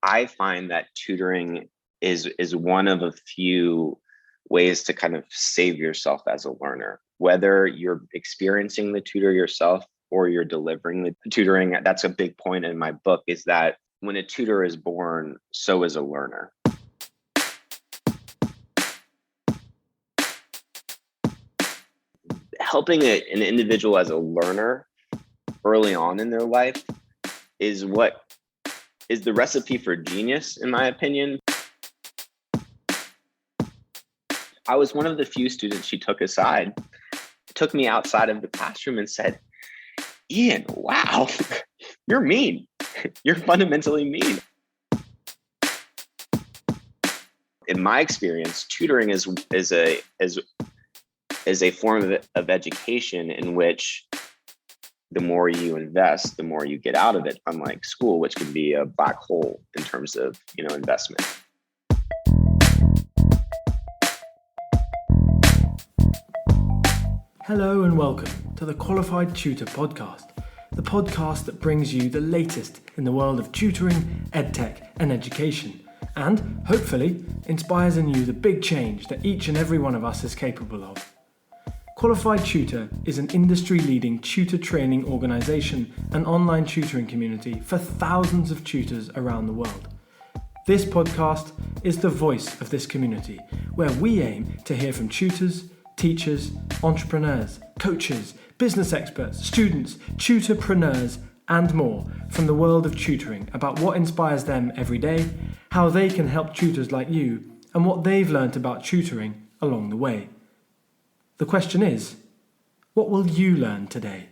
I find that tutoring is one of a few ways to kind of save yourself as a learner, whether you're experiencing the tutor yourself or you're delivering the tutoring. That's a big point in my book, is that when a tutor is born, so is a learner. Helping an individual as a learner early on in their life is what is the recipe for genius, in my opinion. I was one of the few students she took aside, took me outside of the classroom and said, "Ian, wow, you're mean. You're fundamentally mean." In my experience, tutoring is a form of education in which the more you invest, the more you get out of it, unlike school, which can be a black hole in terms of, investment. Hello and welcome to the Qualified Tutor Podcast, the podcast that brings you the latest in the world of tutoring, edtech and education, and hopefully inspires in you the big change that each and every one of us is capable of. Qualified Tutor is an industry-leading tutor training organisation and online tutoring community for thousands of tutors around the world. This podcast is the voice of this community, where we aim to hear from tutors, teachers, entrepreneurs, coaches, business experts, students, tutorpreneurs, and more from the world of tutoring about what inspires them every day, how they can help tutors like you, and what they've learnt about tutoring along the way. The question is, what will you learn today?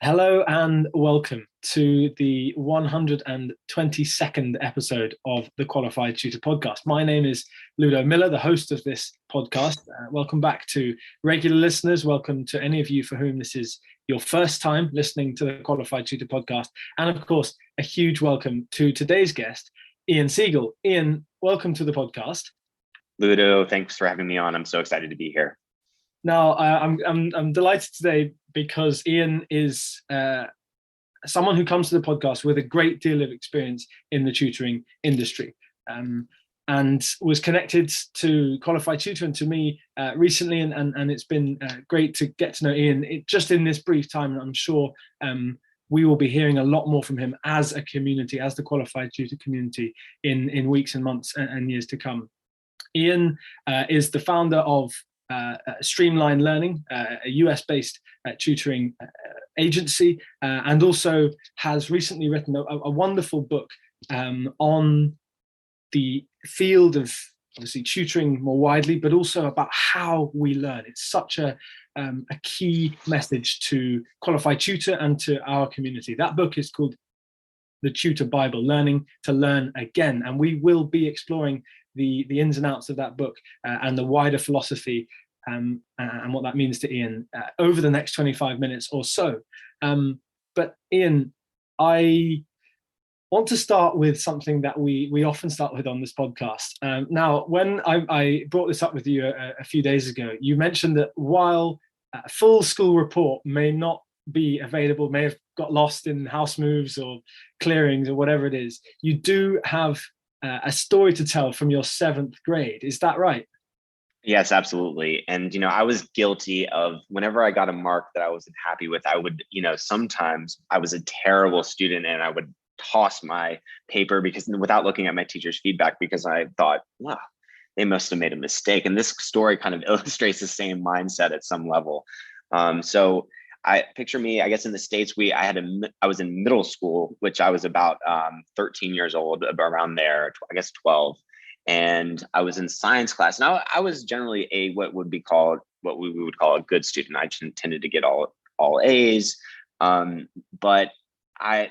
Hello and welcome to the 122nd episode of the Qualified Tutor Podcast. My name is Ludo Miller, the host of this podcast. Welcome back to regular listeners. Welcome to any of you for whom this is your first time listening to the Qualified Tutor Podcast. And of course, a huge welcome to today's guest, Ian Siegel. Ian, welcome to the podcast. Ludo, thanks for having me on. I'm so excited to be here. Now, I'm delighted today because Ian is someone who comes to the podcast with a great deal of experience in the tutoring industry, and was connected to Qualified Tutor and to me recently, and it's been great to get to know Ian just in this brief time. And I'm sure we will be hearing a lot more from him as a community, as the Qualified Tutor community in weeks and months and years to come. Ian is the founder of Streamline Learning, a US-based tutoring agency, and also has recently written a wonderful book on the field of obviously tutoring more widely, but also about how we learn. It's such a key message to Qualified Tutor and to our community. That book is called The Tutor Bible, Learning to Learn Again, and we will be exploring the ins and outs of that book and the wider philosophy and what that means to Ian over the next 25 minutes or so. But Ian, I want to start with something that we often start with on this podcast. Now, when I brought this up with you a few days ago, you mentioned that while a full school report may not be available, may have got lost in house moves or clearings or whatever it is, you do have a story to tell from your 7th grade. Is that right? Yes, absolutely. And, I was guilty of whenever I got a mark that I wasn't happy with, I would, sometimes I was a terrible student and I would toss my paper without looking at my teacher's feedback, because I thought, wow, they must have made a mistake. And this story kind of illustrates the same mindset at some level. So I picture me, I guess in the States, I was in middle school, which I was about 13 years old, around there, I guess 12. And I was in science class. Now I was generally what we would call a good student. I tended to get all A's. But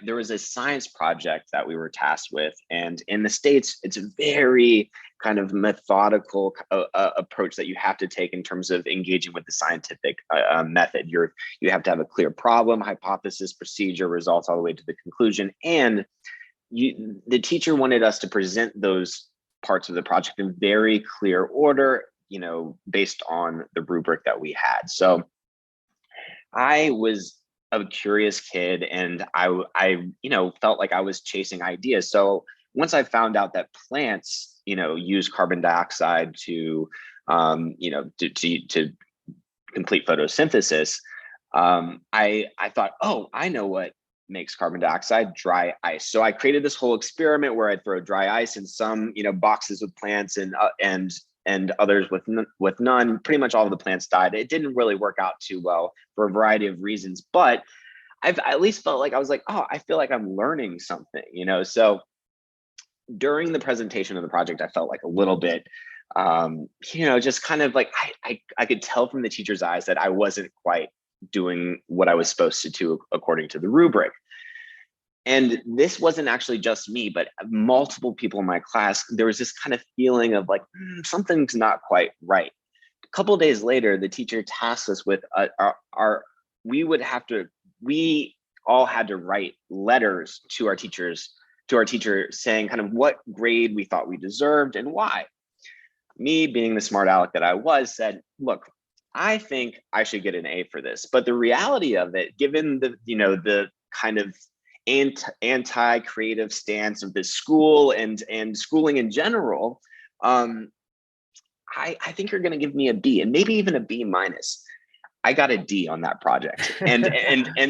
there was a science project that we were tasked with. And in the States, it's a very kind of methodical approach that you have to take in terms of engaging with the scientific method. You have to have a clear problem, hypothesis, procedure, results, all the way to the conclusion. And the teacher wanted us to present those parts of the project in very clear order, based on the rubric that we had. So I was a curious kid, and I felt like I was chasing ideas. So once I found out that plants, use carbon dioxide to, to complete photosynthesis, I thought, oh, I know what makes carbon dioxide: dry ice. So I created this whole experiment where I'd throw dry ice in some, boxes with plants, and others with none. Pretty much all of the plants died. It didn't really work out too well for a variety of reasons, but I've at least felt like I was like, oh, I feel like I'm learning something, So during the presentation of the project, I felt like a little bit, just kind of like I could tell from the teacher's eyes that I wasn't quite doing what I was supposed to do according to the rubric. And this wasn't actually just me, but multiple people in my class. There was this kind of feeling of like, something's not quite right. A couple of days later, the teacher tasked us with we all had to write letters to our teacher saying kind of what grade we thought we deserved and why. Me, being the smart aleck that I was, said, look, I think I should get an A for this. But the reality of it, given the kind of anti-creative stance of this school and schooling in general, I think you're going to give me a B, and maybe even a B minus. I got a D on that project, and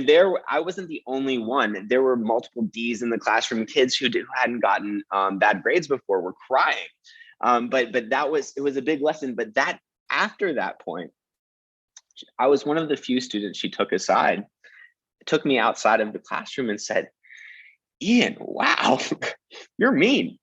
there I wasn't the only one. There were multiple D's in the classroom. Kids who hadn't gotten bad grades before were crying. But it was a big lesson. But that after that point, I was one of the few students she took aside, took me outside of the classroom and said, Ian, wow, you're mean.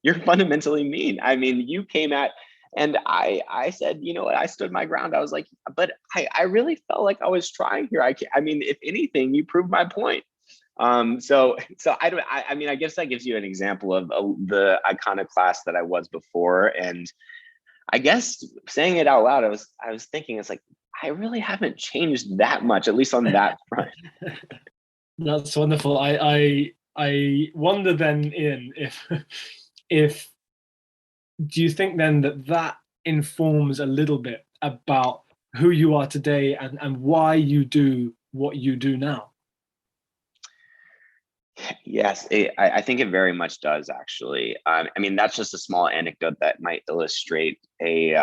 You're fundamentally mean. I mean, you came at, and I said, you know what, I stood my ground. I was like, but I really felt like I was trying here. I mean, if anything, you proved my point. So I mean, I guess that gives you an example of the iconoclast that I was before. And I guess saying it out loud, I was thinking, it's like, I really haven't changed that much, at least on that front. That's wonderful. I wonder then, Ian, if do you think then that informs a little bit about who you are today and why you do what you do now? Yes, I think it very much does, actually. I mean, that's just a small anecdote that might illustrate a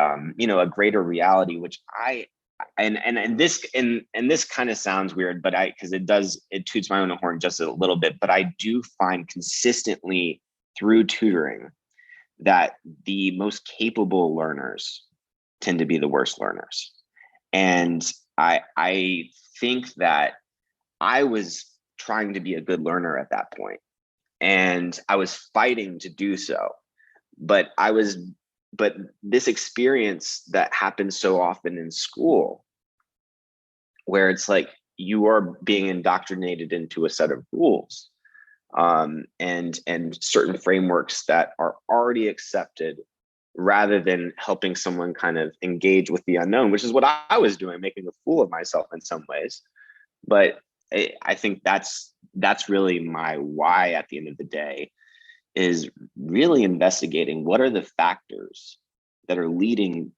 greater reality, which this kind of sounds weird, but because it toots my own horn just a little bit, but I do find consistently through tutoring that the most capable learners tend to be the worst learners. And I think that I was trying to be a good learner at that point, and I was fighting to do so. But this experience that happens so often in school, where it's like you are being indoctrinated into a set of rules, and certain frameworks that are already accepted, rather than helping someone kind of engage with the unknown, which is what I was doing, making a fool of myself in some ways. But I think that's really my why at the end of the day, is really investigating what are the factors that are leading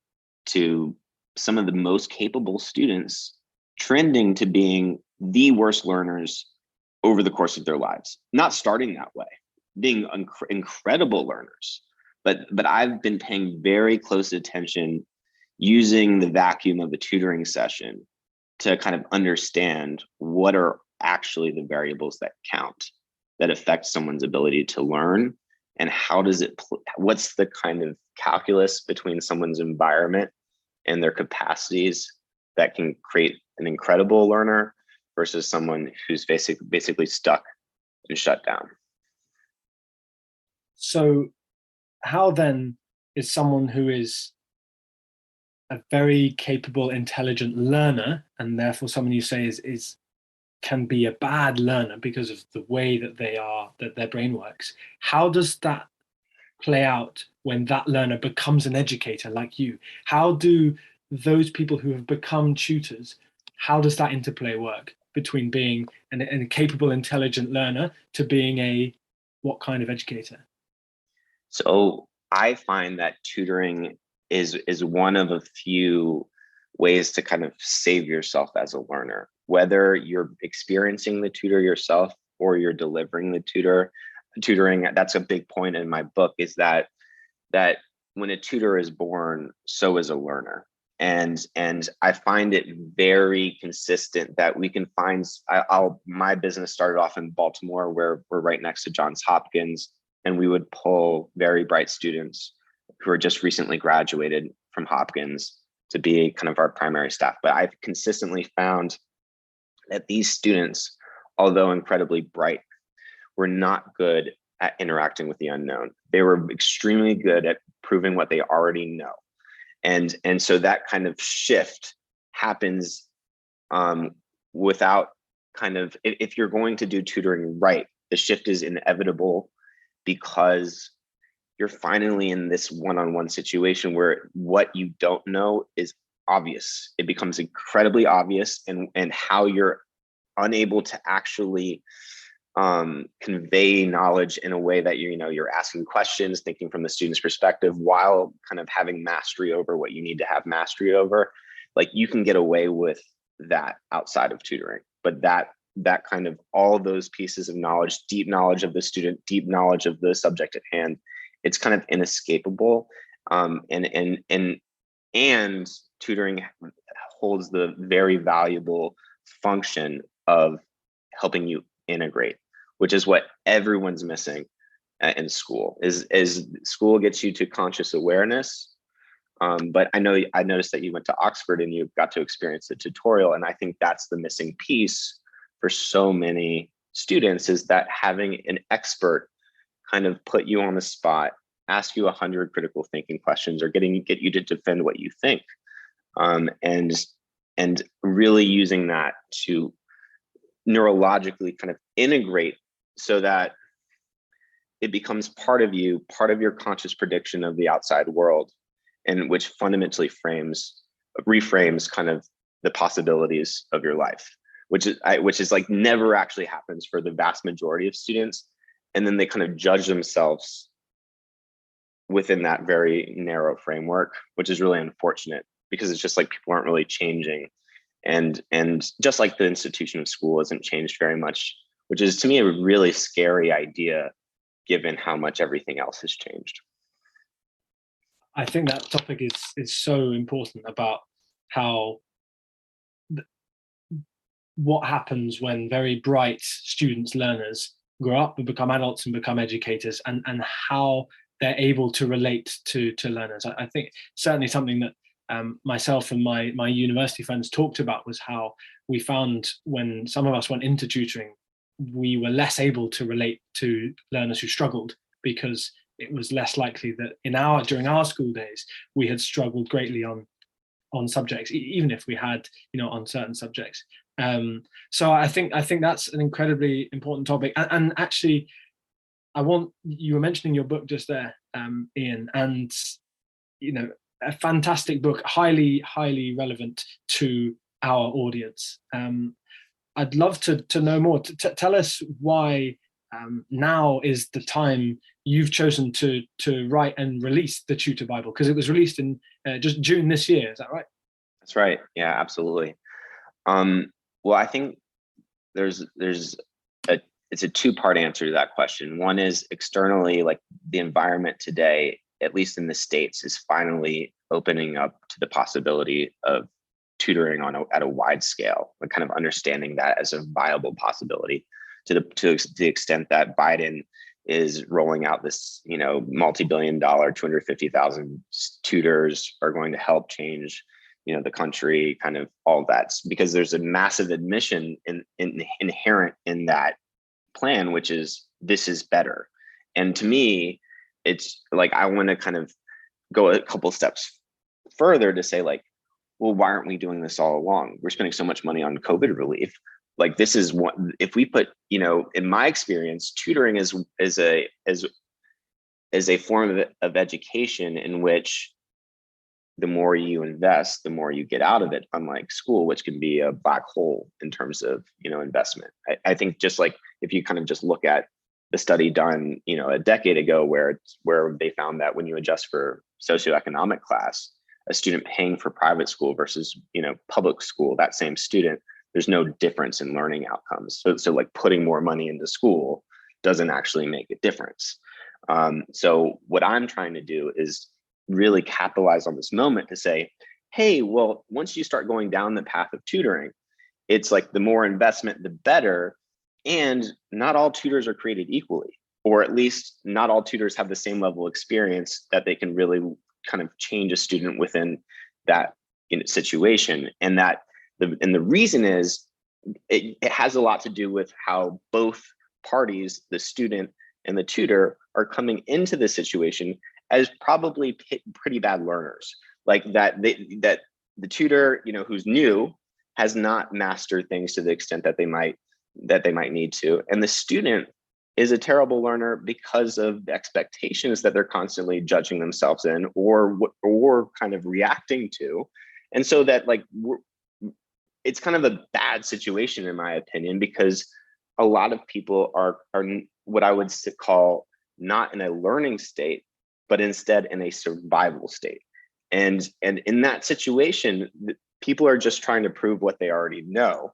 to some of the most capable students trending to being the worst learners over the course of their lives. Not starting that way, being incredible learners, but I've been paying very close attention, using the vacuum of a tutoring session to kind of understand what are actually the variables that count, that affect someone's ability to learn, and how does what's the kind of calculus between someone's environment and their capacities that can create an incredible learner versus someone who's basically stuck and shut down. So how then is someone who is a very capable, intelligent learner, and therefore someone you say is can be a bad learner because of the way that their brain works? How does that play out when that learner becomes an educator like you? How do those people who have become tutors, how does that interplay work between being a capable, intelligent learner to being what kind of educator? So I find that tutoring is one of a few ways to kind of save yourself as a learner. whether you're experiencing the tutor yourself or you're delivering the tutoring. That's a big point in my book, is that when a tutor is born, so is a learner. And I find it very consistent that we can find, my business started off in Baltimore, where we're right next to Johns Hopkins, and we would pull very bright students who are just recently graduated from Hopkins to be kind of our primary staff. But I've consistently found that these students, although incredibly bright, were not good at interacting with the unknown. They were extremely good at proving what they already know. And so that kind of shift happens without kind of, if you're going to do tutoring right, the shift is inevitable, because you're finally in this one-on-one situation where what you don't know is obvious. It becomes incredibly obvious, and how you're unable to actually convey knowledge in a way that you're asking questions, thinking from the student's perspective, while kind of having mastery over what you need to have mastery over. Like, you can get away with that outside of tutoring, but that kind of, all those pieces of knowledge, deep knowledge of the student, deep knowledge of the subject at hand, it's kind of inescapable. And tutoring holds the very valuable function of helping you integrate, which is what everyone's missing in school. Is school gets you to conscious awareness, but I noticed that you went to Oxford and you got to experience the tutorial, and I think that's the missing piece for so many students, is that having an expert kind of put you on the spot, ask you 100 critical thinking questions, or get you to defend what you think, and really using that to neurologically kind of integrate, so that it becomes part of you, part of your conscious prediction of the outside world, and which fundamentally reframes kind of the possibilities of your life, which is like never actually happens for the vast majority of students. And then they kind of judge themselves within that very narrow framework, which is really unfortunate, because it's just like people aren't really changing. And just like the institution of school hasn't changed very much, which is, to me, a really scary idea, given how much everything else has changed. I think that topic is so important, about how what happens when very bright students, learners, grow up and become adults and become educators, and how they're able to relate to learners. I think certainly something that myself and my university friends talked about was how we found, when some of us went into tutoring, we were less able to relate to learners who struggled, because it was less likely that during our school days we had struggled greatly on subjects, even if we had, on certain subjects. So I think that's an incredibly important topic. And actually, you were mentioning your book just there, Ian, and a fantastic book, highly relevant to our audience. I'd love to know more. Tell us why now is the time you've chosen to write and release the Tutor Bible, because it was released in just June this year. Is that right? That's right. Yeah, absolutely. Well, I think it's a two-part answer to that question. One is, externally, like, the environment today, at least in the States, is finally opening up to the possibility of tutoring at a wide scale, and kind of understanding that as a viable possibility, to the extent that Biden is rolling out this, multi-billion-dollar, 250,000 tutors are going to help change, the country, kind of all that, because there's a massive admission inherent in that plan, which is, this is better. And to me, it's like, I want to kind of go a couple steps further to say, like, well, why aren't we doing this all along? We're spending so much money on COVID relief. Like, this is what, if we put, in my experience, tutoring is a form of education in which the more you invest, the more you get out of it, unlike school, which can be a black hole in terms of, investment. I think, just like, if you kind of just look at the study done, a decade ago, where they found that when you adjust for socioeconomic class, a student paying for private school versus, public school, that same student, there's no difference in learning outcomes. So like putting more money into school doesn't actually make a difference. So what I'm trying to do is really capitalize on this moment to say, hey, well, once you start going down the path of tutoring, it's like the more investment, the better. And not all tutors are created equally, or at least not all tutors have the same level of experience that they can really kind of change a student within that situation. And the reason is it has a lot to do with how both parties, the student and the tutor, are coming into the situation as probably pretty bad learners. Like that the tutor, who's new, has not mastered things to the extent that they might need to, and the student is a terrible learner because of the expectations that they're constantly judging themselves in or kind of reacting to. And so that it's kind of a bad situation, in my opinion, because a lot of people are what I would call not in a learning state, but instead in a survival state. And in that situation, people are just trying to prove what they already know.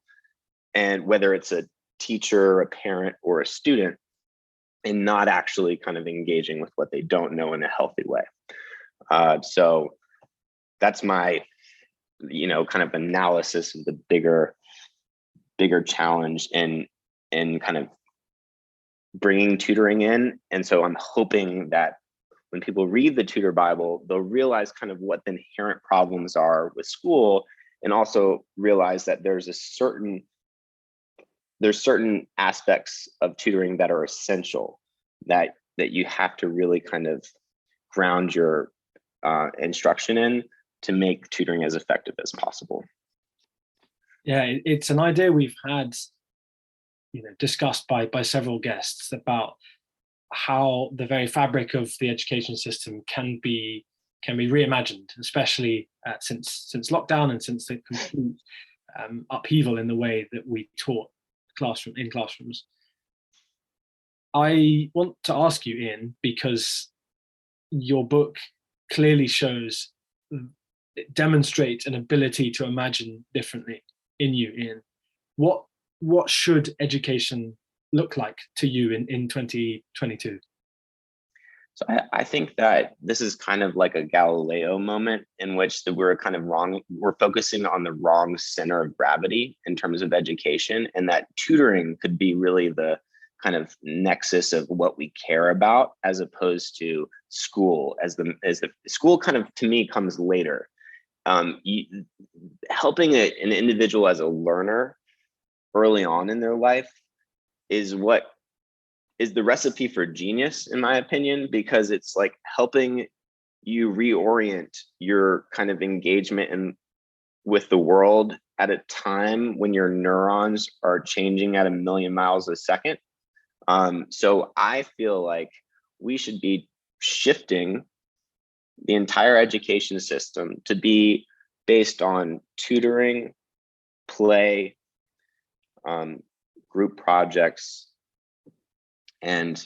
And whether it's a teacher, a parent, or a student, and not actually kind of engaging with what they don't know in a healthy way. So that's my, kind of analysis of the bigger challenge in kind of bringing tutoring in. And so I'm hoping that when people read the Tutor Bible, they'll realize kind of what the inherent problems are with school, and also realize that there's certain aspects of tutoring that are essential that you have to really kind of ground your instruction in to make tutoring as effective as possible. Yeah, it's an idea we've had, discussed by several guests about how the very fabric of the education system can be reimagined, especially since lockdown and since the complete upheaval in the way that we taught in classrooms. I want to ask you, Ian, because your book clearly demonstrates an ability to imagine differently in you, Ian. What should education look like to you in 2022? So I think that this is kind of like a Galileo moment in which we're kind of wrong. We're focusing on the wrong center of gravity in terms of education, and that tutoring could be really the kind of nexus of what we care about, as opposed to school as the school kind of, to me, comes later. Helping an individual as a learner early on in their life is what is the recipe for genius, in my opinion, because it's like helping you reorient your kind of engagement with the world at a time when your neurons are changing at 1,000,000 miles a second. So I feel like we should be shifting the entire education system to be based on tutoring, play, group projects, and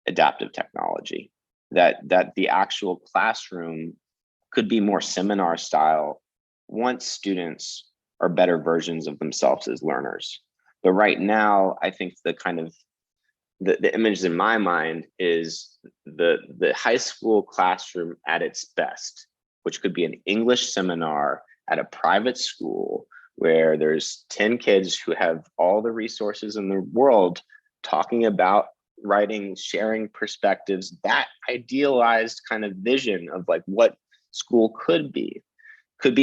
adaptive technology. That the actual classroom could be more seminar style once students are better versions of themselves as learners. But right now, I think the kind of the image in my mind is the high school classroom at its best, which could be an English seminar at a private school where there's 10 kids who have all the resources in the world talking about writing, sharing perspectives, that idealized kind of vision of like what school could be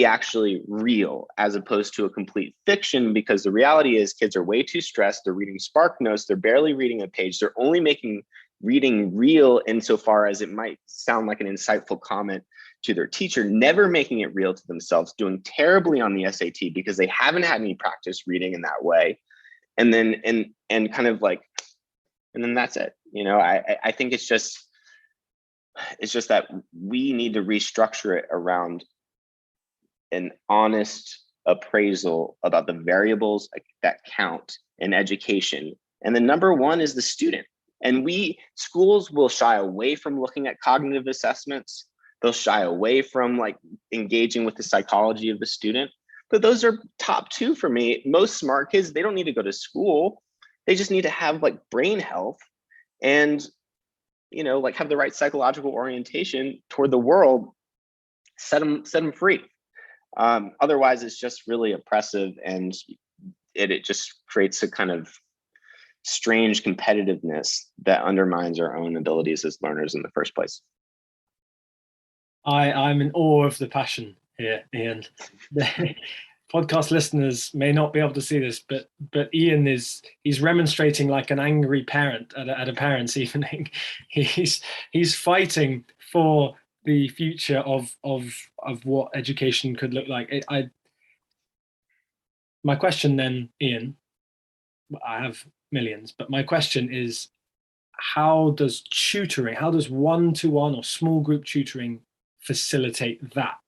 actually real, as opposed to a complete fiction, because the reality is kids are way too stressed. They're reading Spark Notes. They're barely reading a page. They're only making reading real insofar as it might sound like an insightful comment to their teacher, never making it real to themselves, doing terribly on the SAT because they haven't had any practice reading in that way. And then, and kind of like, and then that's it. I think it's just that we need to restructure it around an honest appraisal about the variables that count in education. And the number one is the student. And schools will shy away from looking at cognitive assessments. They'll shy away from like engaging with the psychology of the student. But those are top two for me. Most smart kids, they don't need to go to school. They just need to have like brain health and, like have the right psychological orientation toward the world. Set them free. Otherwise, it's just really oppressive, and it just creates a kind of strange competitiveness that undermines our own abilities as learners in the first place. I'm in awe of the passion here, Ian. The podcast listeners may not be able to see this, but Ian he's remonstrating like an angry parent at a parents' evening. He's fighting for the future of what education could look like. My question then, Ian, I have millions, but my question is, how does one-to-one or small group tutoring facilitate that?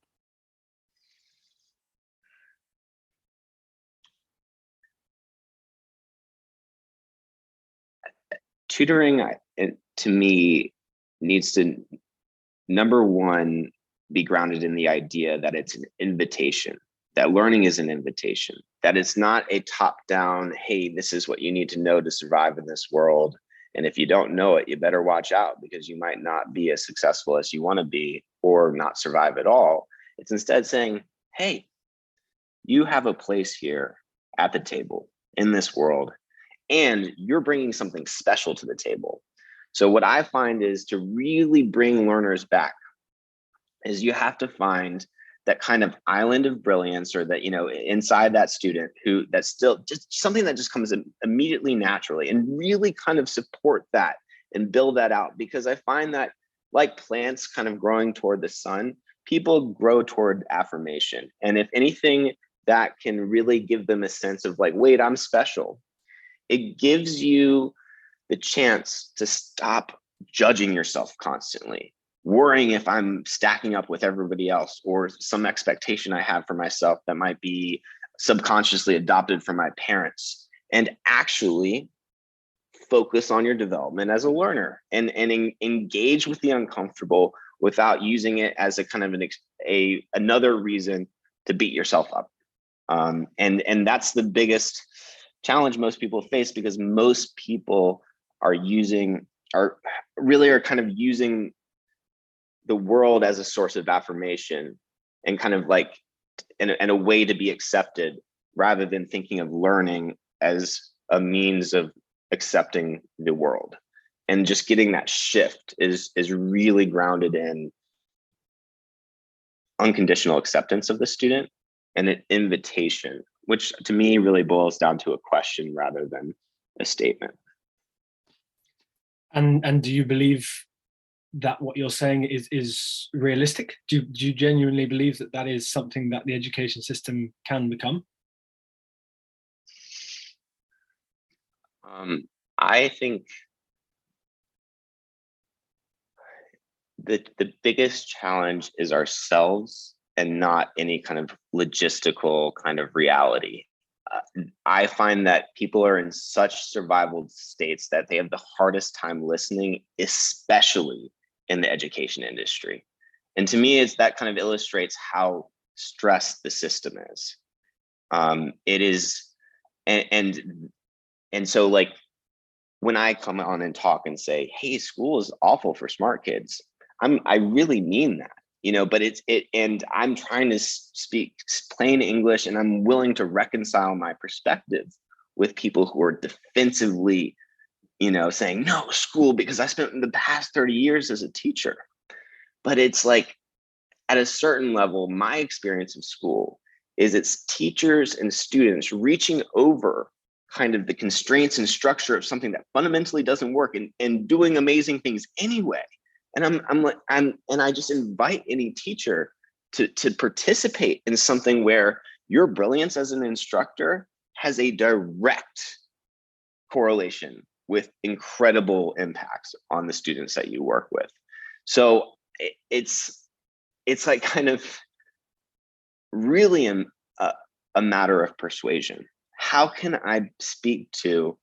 Tutoring, to me, needs to, number one, be grounded in the idea that it's an invitation, that learning is an invitation, that it's not a top-down, hey, this is what you need to know to survive in this world. And if you don't know it, you better watch out, because you might not be as successful as you want to be or not survive at all. It's instead saying, hey, you have a place here at the table in this world, and you're bringing something special to the table. So what I find is, to really bring learners back, is you have to find that kind of island of brilliance, or that, inside that student that's still just something that just comes immediately naturally, and really kind of support that and build that out. Because I find that, like plants kind of growing toward the sun, people grow toward affirmation. And if anything, that can really give them a sense of like, wait, I'm special. It gives you the chance to stop judging yourself constantly, worrying if I'm stacking up with everybody else, or some expectation I have for myself that might be subconsciously adopted from my parents, and actually focus on your development as a learner, and engage with the uncomfortable without using it as a kind of another reason to beat yourself up. And that's the biggest challenge most people face, because most people are kind of using the world as a source of affirmation, and kind of like in a way to be accepted, rather than thinking of learning as a means of accepting the world. And just getting that shift is really grounded in unconditional acceptance of the student, and an invitation, which to me really boils down to a question rather than a statement. And do you believe that what you're saying is realistic? Do you genuinely believe that is something that the education system can become? I think the biggest challenge is ourselves, and not any kind of logistical kind of reality. I find that people are in such survival states that they have the hardest time listening, especially in the education industry. And to me, that kind of illustrates how stressed the system is. It is, and so, like, when I come on and talk and say, hey, school is awful for smart kids, I really mean that. But and I'm trying to speak plain English, and I'm willing to reconcile my perspective with people who are defensively, saying no school, because I spent the past 30 years as a teacher. But it's like, at a certain level, my experience of school is it's teachers and students reaching over kind of the constraints and structure of something that fundamentally doesn't work, and doing amazing things anyway. And I just invite any teacher to participate in something where your brilliance as an instructor has a direct correlation with incredible impacts on the students that you work with. So it's like kind of really a matter of persuasion. How can I speak to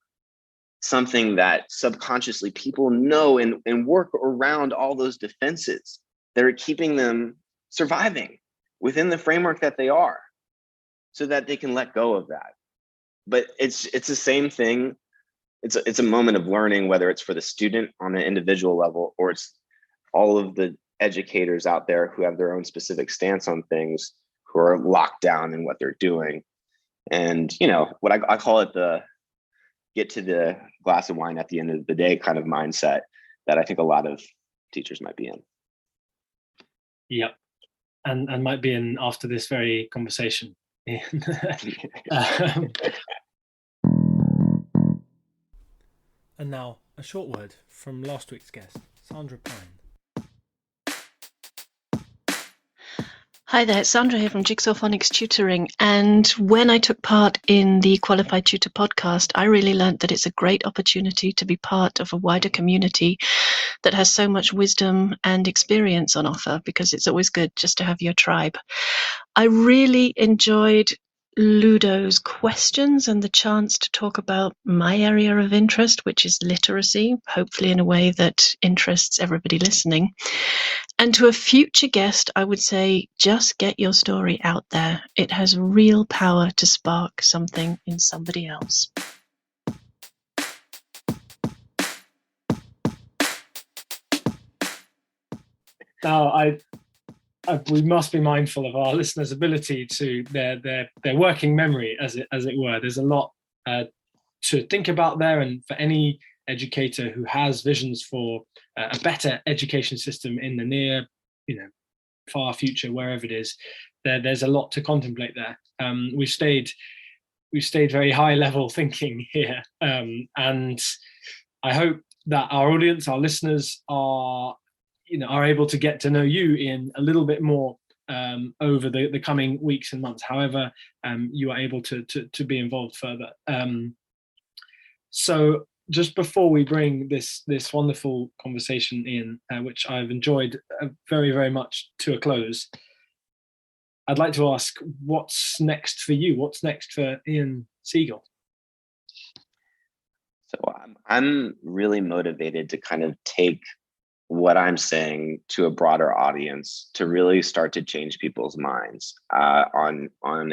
something that subconsciously people know, and work around all those defenses that are keeping them surviving within the framework that they are? so that they can let go of that. But it's the same thing. It's a moment of learning, whether it's for the student on an individual level, or it's all of the educators out there who have their own specific stance on things, who are locked down in what they're doing. And, you know, what I call it, the get to the glass of wine at the end of the day kind of mindset that I think a lot of teachers might be in. Yep. And might be in after this very conversation. And now a short word from last week's guest, Sandra Pine. Hi there, it's Sandra here from Jigsaw Phonics Tutoring. And when I took part in the Qualified Tutor podcast, I really learned that it's a great opportunity to be part of a wider community that has so much wisdom and experience on offer, because it's always good just to have your tribe. I really enjoyed Ludo's questions and the chance to talk about my area of interest, which is literacy, hopefully in a way that interests everybody listening. And to a future guest, I would say, just get your story out there. It has real power to spark something in somebody else. Now, we must be mindful of our listeners' ability to their working memory, as it were. There's a lot to think about there, and for any educator who has visions for a better education system in the near, far future, wherever it is, there's a lot to contemplate there. We've stayed very high level thinking here, and I hope that our audience, our listeners, are able to get to know you, Ian, a little bit more over the coming weeks and months, however you are able to be involved further. So just before we bring this wonderful conversation in, which I've enjoyed very, very much, to a close, I'd like to ask, what's next for you? What's next for Ian Siegel? So I'm really motivated to kind of take what I'm saying to a broader audience, to really start to change people's minds on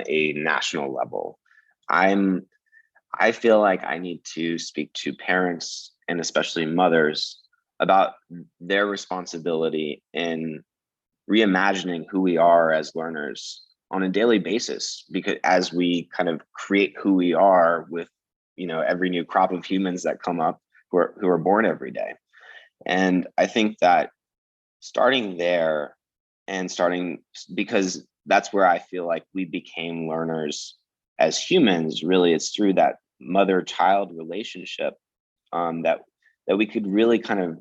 a national level. I feel like I need to speak to parents, and especially mothers, about their responsibility in reimagining who we are as learners on a daily basis, because as we kind of create who we are with, every new crop of humans that come up who are born every day. And I think that starting there, because that's where I feel like we became learners as humans, really, it's through that mother-child relationship that we could really kind of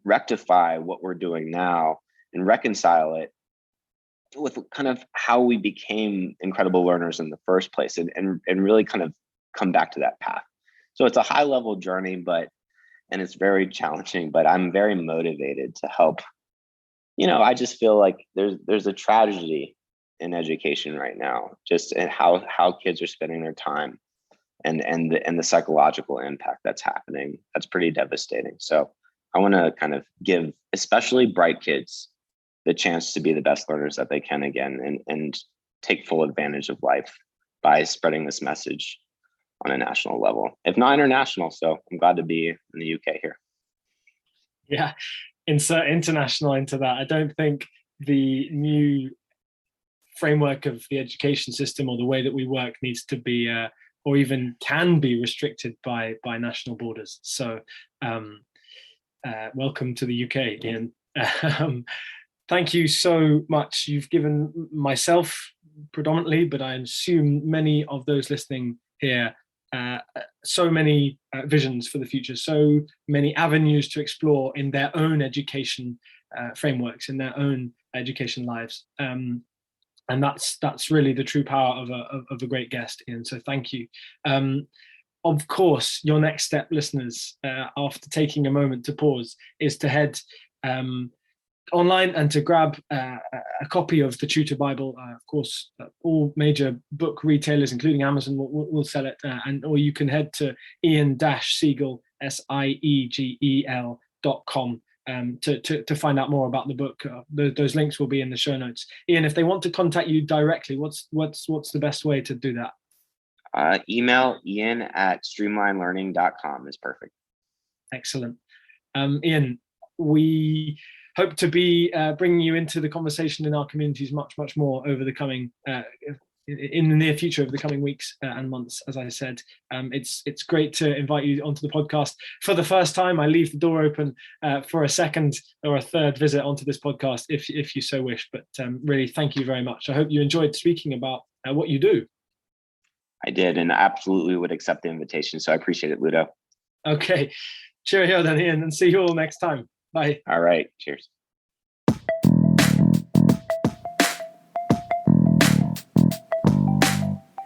rectify what we're doing now and reconcile it with kind of how we became incredible learners in the first place, and really kind of come back to that path. So it's a high-level journey, and it's very challenging, but I'm very motivated to help. I just feel like there's a tragedy in education right now, just in how kids are spending their time, and the psychological impact that's happening. That's pretty devastating. So I want to kind of give, especially bright kids, the chance to be the best learners that they can again, and take full advantage of life by spreading this message on a national level, if not international. So I'm glad to be in the UK here. Yeah, insert international into that. I don't think the new framework of the education system, or the way that we work, needs to be or even can be restricted by national borders. So welcome to the UK, Ian. Thank you so much. You've given myself predominantly, but I assume many of those listening here, so many visions for the future, so many avenues to explore in their own education frameworks, in their own education lives. And that's really the true power of a great guest, Ian. So thank you. Of course, your next step, listeners, after taking a moment to pause, is to head online and to grab a copy of the Tutor Bible. Of course, all major book retailers, including Amazon, will sell it, or you can head to Ian-Siegel, Siegel.com to find out more about the book. Those links will be in the show notes. Ian, if they want to contact you directly, what's the best way to do that? Email ian@streamlinelearning.com is perfect. Excellent. Ian, we hope to be bringing you into the conversation in our communities much more over the coming in the near future, over the coming weeks and months. As I said, it's great to invite you onto the podcast for the first time. I leave the door open for a second or a third visit onto this podcast if you so wish. But really, thank you very much. I hope you enjoyed speaking about what you do. I did, and absolutely would accept the invitation. So I appreciate it, Ludo. Okay. Cheerio then, Ian, and see you all next time. Bye. All right. Cheers.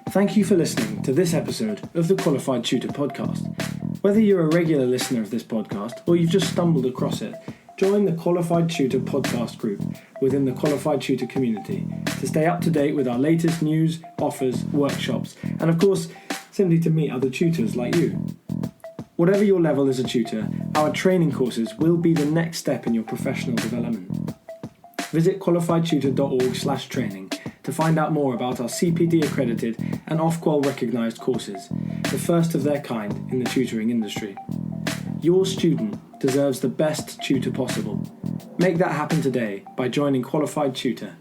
Thank you for listening to this episode of the Qualified Tutor Podcast. Whether you're a regular listener of this podcast or you've just stumbled across it, join the Qualified Tutor Podcast group within the Qualified Tutor community to stay up to date with our latest news, offers, workshops, and of course, simply to meet other tutors like you. Whatever your level as a tutor, our training courses will be the next step in your professional development. Visit qualifiedtutor.org/training to find out more about our CPD accredited and Ofqual recognised courses, the first of their kind in the tutoring industry. Your student deserves the best tutor possible. Make that happen today by joining Qualified Tutor.